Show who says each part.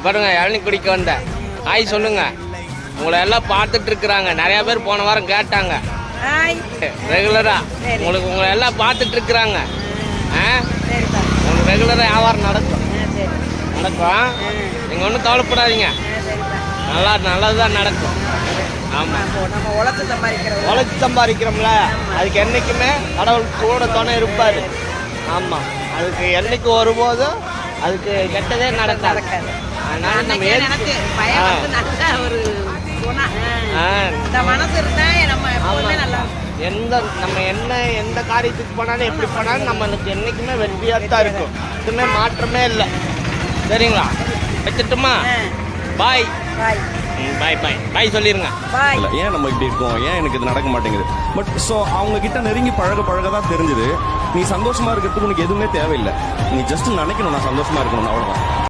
Speaker 1: பாருங்க இளநீ குடிக்க வந்தேன். ஹாய் சொல்லுங்க. உங்களை எல்லாம் பார்த்துட்டு இருக்கிறாங்க. நிறைய பேர் போன வாரம் கேட்டாங்க ரெகுலரா. உங்களை எல்லாம் பார்த்துட்டு இருக்கிறாங்க. உங்களுக்கு ரெகுலரா வியாபாரம் நடக்கும். நீங்க ஒன்றும் கவலைப்படாதீங்க. நல்லதுதான் நடக்கும். ஆமா, உழைச்சி சம்பாதிக்கிறோம்ல, அதுக்கு என்னைக்குமே கடவுள் கூட துணை இருப்பாரு. ஆமா, அதுக்கு என்னைக்கு வரும்போதும் அதுக்கு கெட்டதே நடக்காது. அதனால நம்ம எந்த காரியத்துக்கு போனாலும் எப்படி போனாலும் நம்மளுக்கு என்னைக்குமே வெற்றியாக தான் இருக்கும். எதுவுமே மாற்றமே இல்லை. சரிங்களா? வச்சுட்டுமா? பாய் பாய் பாய் பாய் சொல்லிருங்க.
Speaker 2: ஏன் நம்ம இப்படி இருக்கோம், ஏன் எனக்கு இது நடக்க மாட்டேங்குது. பட் ஸோ அவங்க கிட்ட நெருங்கி பழக தான் தெரிஞ்சுது. நீ சந்தோஷமா இருக்கிறதுக்கு உனக்கு எதுவுமே தேவையில்லை. நீ ஜஸ்ட் நினைக்கணும் நான் சந்தோஷமா இருக்கணும், அவ்வளோதான்.